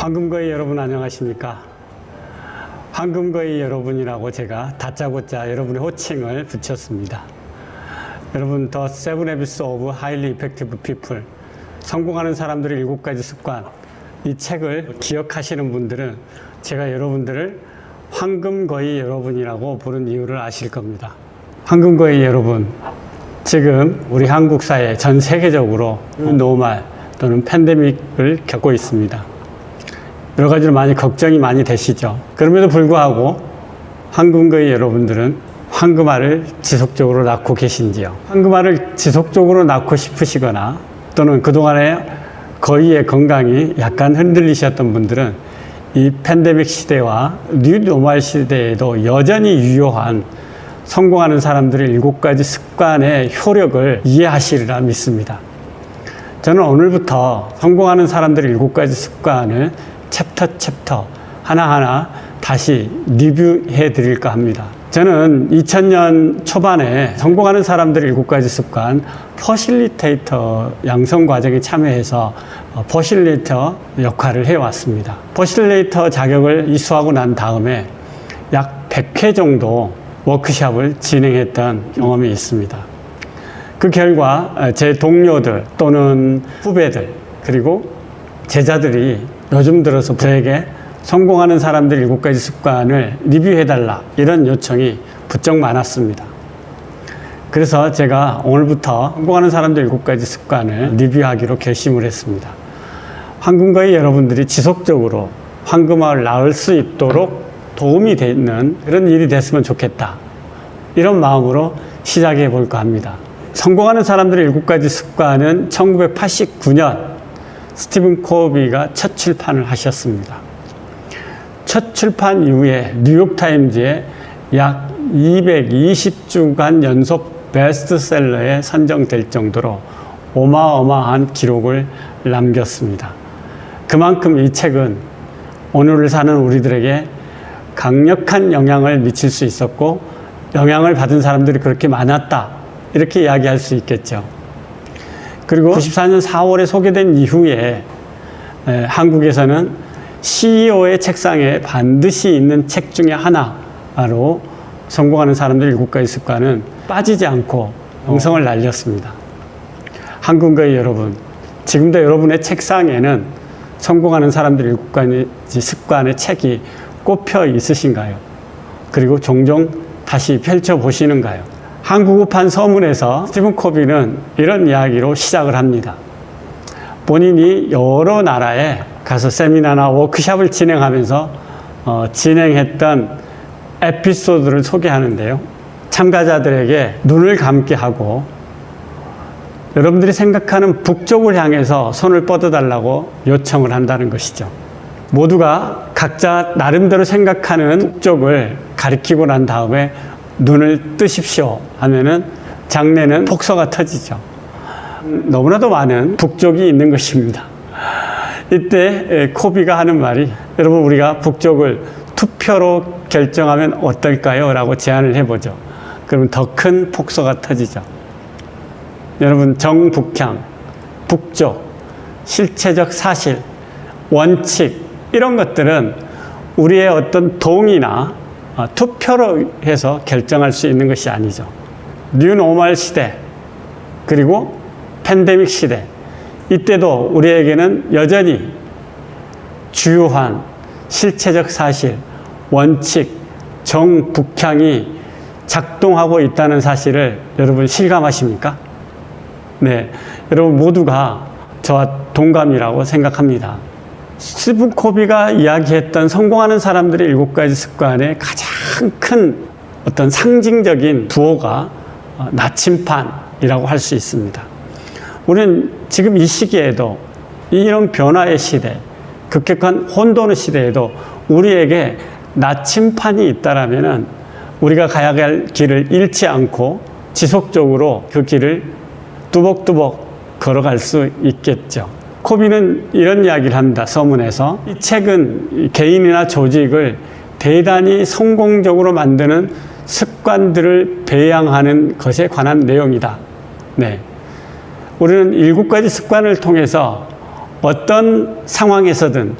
황금거위 여러분 안녕하십니까? 황금거위 여러분이라고 제가 다짜고짜 여러분의 호칭을 붙였습니다. 여러분, The Seven Habits of Highly Effective People, 성공하는 사람들의 7가지 습관, 이 책을 기억하시는 분들은 제가 여러분들을 황금거위 여러분이라고 부른 이유를 아실 겁니다. 황금거위 여러분, 지금 우리 한국 사회 전 세계적으로 노말 또는 팬데믹을 겪고 있습니다. 여러 가지로 많이 걱정이 많이 되시죠. 그럼에도 불구하고 황금거위 여러분들은 황금알을 지속적으로 낳고 계신지요? 황금알을 지속적으로 낳고 싶으시거나 또는 그동안에 거위의 건강이 약간 흔들리셨던 분들은 이 팬데믹 시대와 뉴노멀 시대에도 여전히 유효한 성공하는 사람들의 7가지 습관의 효력을 이해하시리라 믿습니다. 저는 오늘부터 성공하는 사람들의 7가지 습관을 챕터 하나하나 다시 리뷰해 드릴까 합니다. 저는 2000년 초반에 성공하는 사람들의 7가지 습관 퍼실리테이터 양성 과정에 참여해서 퍼실리테이터 역할을 해왔습니다. 퍼실리테이터 자격을 이수하고 난 다음에 약 100회 정도 워크숍을 진행했던 경험이 있습니다. 그 결과 제 동료들 또는 후배들 그리고 제자들이 요즘 들어서 저에게 성공하는 사람들 7가지 습관을 리뷰해달라 이런 요청이 부쩍 많았습니다. 그래서 제가 오늘부터 성공하는 사람들 7가지 습관을 리뷰하기로 결심을 했습니다. 황금거위 여러분들이 지속적으로 황금알을 낳을 수 있도록 도움이 되는 그런 일이 됐으면 좋겠다, 이런 마음으로 시작해 볼까 합니다. 성공하는 사람들의 7가지 습관은 1989년 스티븐 코비가 첫 출판을 하셨습니다. 첫 출판 이후에 뉴욕타임즈에 약 220주간 연속 베스트셀러에 선정될 정도로 어마어마한 기록을 남겼습니다. 그만큼 이 책은 오늘을 사는 우리들에게 강력한 영향을 미칠 수 있었고 영향을 받은 사람들이 그렇게 많았다, 이렇게 이야기할 수 있겠죠. 그리고 94년 4월에 소개된 이후에 한국에서는 CEO의 책상에 반드시 있는 책 중에 하나로 성공하는 사람들 7가지 습관은 빠지지 않고 명성을 날렸습니다. 황금거위 여러분, 지금도 여러분의 책상에는 성공하는 사람들 7가지 습관의 책이 꼽혀 있으신가요? 그리고 종종 다시 펼쳐보시는가요? 한국어판 서문에서 스티븐 코비는 이런 이야기로 시작을 합니다. 본인이 여러 나라에 가서 세미나나 워크숍을 진행하면서 진행했던 에피소드를 소개하는데요. 참가자들에게 눈을 감게 하고 여러분들이 생각하는 북쪽을 향해서 손을 뻗어달라고 요청을 한다는 것이죠. 모두가 각자 나름대로 생각하는 북쪽을 가리키고 난 다음에 눈을 뜨십시오 하면은 장내는 폭서가 터지죠. 너무나도 많은 북쪽이 있는 것입니다. 이때 코비가 하는 말이, 여러분, 우리가 북쪽을 투표로 결정하면 어떨까요? 라고 제안을 해보죠. 그러면 더 큰 폭서가 터지죠. 여러분, 정북향, 북쪽, 실체적 사실, 원칙, 이런 것들은 우리의 어떤 동의나 투표로 해서 결정할 수 있는 것이 아니죠. 뉴노멀 시대 그리고 팬데믹 시대, 이때도 우리에게는 여전히 주요한 실체적 사실, 원칙, 정북향이 작동하고 있다는 사실을 여러분 실감하십니까? 네, 여러분 모두가 저와 동감이라고 생각합니다. 스티븐 코비가 이야기했던 성공하는 사람들의 7가지 습관의 가장 큰 어떤 상징적인 부호가 나침판이라고 할 수 있습니다. 우리는 지금 이 시기에도, 이런 변화의 시대, 급격한 혼돈의 시대에도 우리에게 나침판이 있다라면은 우리가 가야 할 길을 잃지 않고 지속적으로 그 길을 뚜벅뚜벅 걸어갈 수 있겠죠. 코비는 이런 이야기를 합니다. 서문에서 이 책은 개인이나 조직을 대단히 성공적으로 만드는 습관들을 배양하는 것에 관한 내용이다. 네, 우리는 7가지 습관을 통해서 어떤 상황에서든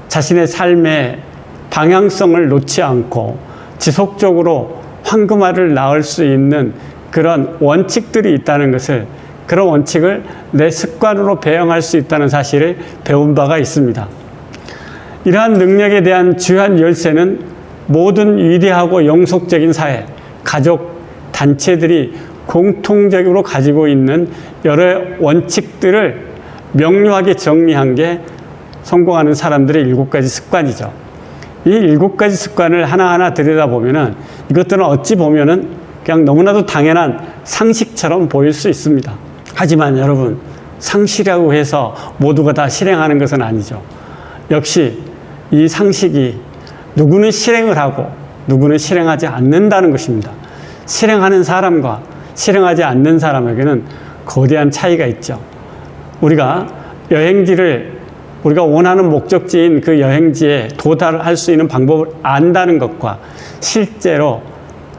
자신의 삶의 방향성을 놓지 않고 지속적으로 황금알을 낳을 수 있는 그런 원칙들이 있다는 것을, 그런 원칙을 내 습관으로 배영할 수 있다는 사실을 배운 바가 있습니다. 이러한 능력에 대한 주요한 열쇠는 모든 위대하고 영속적인 사회, 가족, 단체들이 공통적으로 가지고 있는 여러 원칙들을 명료하게 정리한 게 성공하는 사람들의 7가지 습관이죠. 이 7가지 습관을 하나하나 들여다보면은 이것들은 어찌 보면은 그냥 너무나도 당연한 상식처럼 보일 수 있습니다. 하지만 여러분, 상식이라고 해서 모두가 다 실행하는 것은 아니죠. 역시 이 상식이 누구는 실행을 하고 누구는 실행하지 않는다는 것입니다. 실행하는 사람과 실행하지 않는 사람에게는 거대한 차이가 있죠. 우리가 여행지를, 우리가 원하는 목적지인 그 여행지에 도달할 수 있는 방법을 안다는 것과 실제로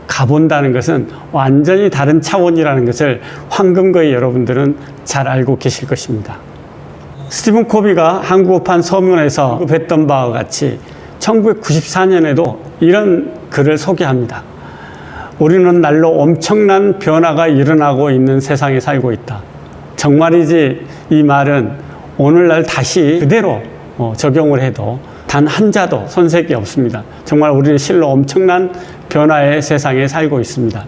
가본다는 것은 완전히 다른 차원이라는 것을 황금거의 여러분들은 잘 알고 계실 것입니다. 스티븐 코비가 한국어판 서문에서 언급했던 바와 같이 1994년에도 이런 글을 소개합니다. 우리는 날로 엄청난 변화가 일어나고 있는 세상에 살고 있다. 정말이지 이 말은 오늘날 다시 그대로 적용을 해도 단 한 자도 손색이 없습니다. 정말 우리는 실로 엄청난 변화의 세상에 살고 있습니다.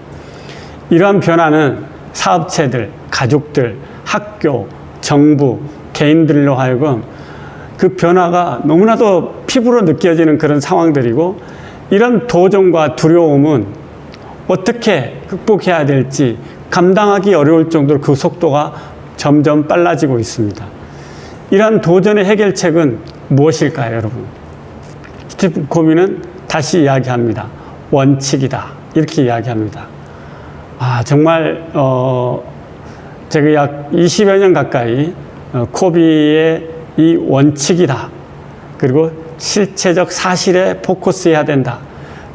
이러한 변화는 사업체들, 가족들, 학교, 정부, 개인들로 하여금 그 변화가 너무나도 피부로 느껴지는 그런 상황들이고, 이런 도전과 두려움은 어떻게 극복해야 될지 감당하기 어려울 정도로 그 속도가 점점 빨라지고 있습니다. 이러한 도전의 해결책은 무엇일까요, 여러분? 스티븐 코비는 다시 이야기합니다. 원칙이다. 이렇게 이야기합니다. 정말 제가 약 20여 년 가까이 코비의 이 원칙이다. 그리고 실체적 사실에 포커스해야 된다.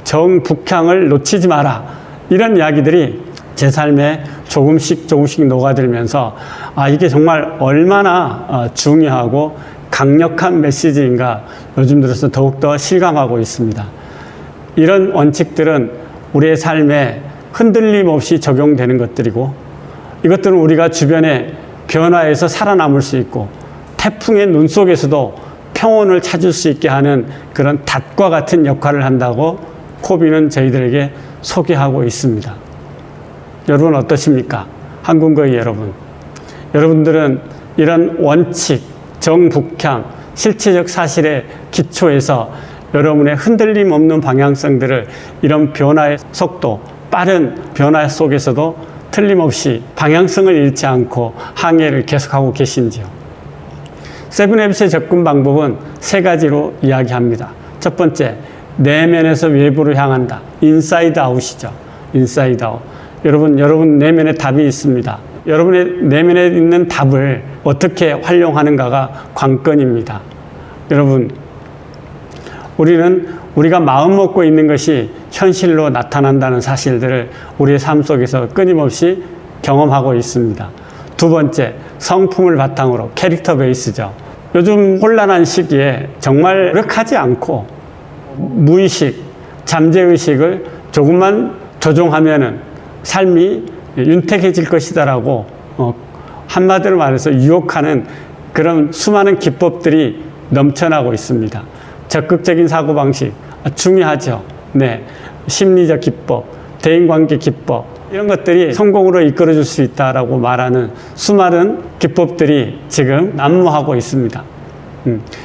정북향을 놓치지 마라. 이런 이야기들이 제 삶에 조금씩 녹아들면서 이게 정말 얼마나 중요하고 강력한 메시지인가 요즘 들어서 더욱더 실감하고 있습니다. 이런 원칙들은 우리의 삶에 흔들림 없이 적용되는 것들이고, 이것들은 우리가 주변의 변화에서 살아남을 수 있고 태풍의 눈 속에서도 평온을 찾을 수 있게 하는 그런 닷과 같은 역할을 한다고 코비는 저희들에게 소개하고 있습니다. 여러분 어떠십니까? 한국거의 여러분. 여러분들은 이런 원칙, 정북향, 실체적 사실의 기초에서 여러분의 흔들림 없는 방향성들을 이런 변화의 속도, 빠른 변화 속에서도 틀림없이 방향성을 잃지 않고 항해를 계속하고 계신지요? 세븐해빗의 접근 방법은 3가지로 이야기합니다. 첫 번째, 내면에서 외부로 향한다. 인사이드 아웃이죠. 인사이드 아웃. 여러분 내면에 답이 있습니다. 여러분의 내면에 있는 답을 어떻게 활용하는가가 관건입니다. 여러분, 우리는 우리가 마음 먹고 있는 것이 현실로 나타난다는 사실들을 우리의 삶 속에서 끊임없이 경험하고 있습니다. 두 번째, 성품을 바탕으로 캐릭터 베이스죠. 요즘 혼란한 시기에 정말 노력하지 않고 무의식, 잠재의식을 조금만 조종하면은 삶이 윤택해질 것이다라고 한마디로 말해서 유혹하는 그런 수많은 기법들이 넘쳐나고 있습니다. 적극적인 사고방식 중요하죠. 네, 심리적 기법, 대인관계 기법, 이런 것들이 성공으로 이끌어줄 수 있다라고 말하는 수많은 기법들이 지금 난무하고 있습니다.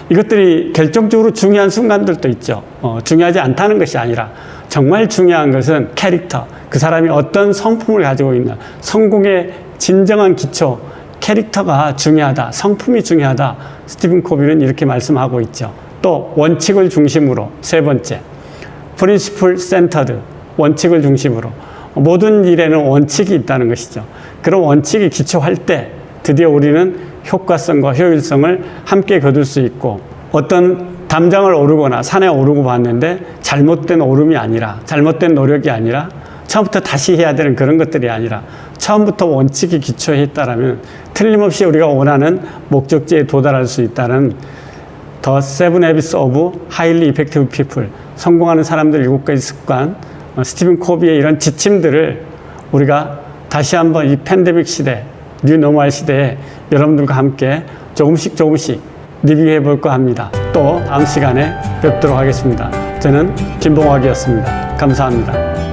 이것들이 결정적으로 중요한 순간들도 있죠. 중요하지 않다는 것이 아니라 정말 중요한 것은 캐릭터, 그 사람이 어떤 성품을 가지고 있나, 성공의 진정한 기초, 캐릭터가 중요하다, 성품이 중요하다. 스티븐 코비는 이렇게 말씀하고 있죠. 또 원칙을 중심으로, 3번째, principle centered, 원칙을 중심으로. 모든 일에는 원칙이 있다는 것이죠. 그런 원칙이 기초할 때 드디어 우리는 효과성과 효율성을 함께 거둘 수 있고, 어떤 담장을 오르거나 산에 오르고 봤는데 잘못된 오름이 아니라, 잘못된 노력이 아니라, 처음부터 다시 해야 되는 그런 것들이 아니라 처음부터 원칙이 기초에 있다라면 틀림없이 우리가 원하는 목적지에 도달할 수 있다는 The Seven Habits of Highly Effective People, 성공하는 사람들 7가지 습관, 스티븐 코비의 이런 지침들을 우리가 다시 한번 이 팬데믹 시대, 뉴노멀 시대에 여러분들과 함께 조금씩 리뷰해 볼까 합니다. 또 다음 시간에 뵙도록 하겠습니다. 저는 김봉학이었습니다. 감사합니다.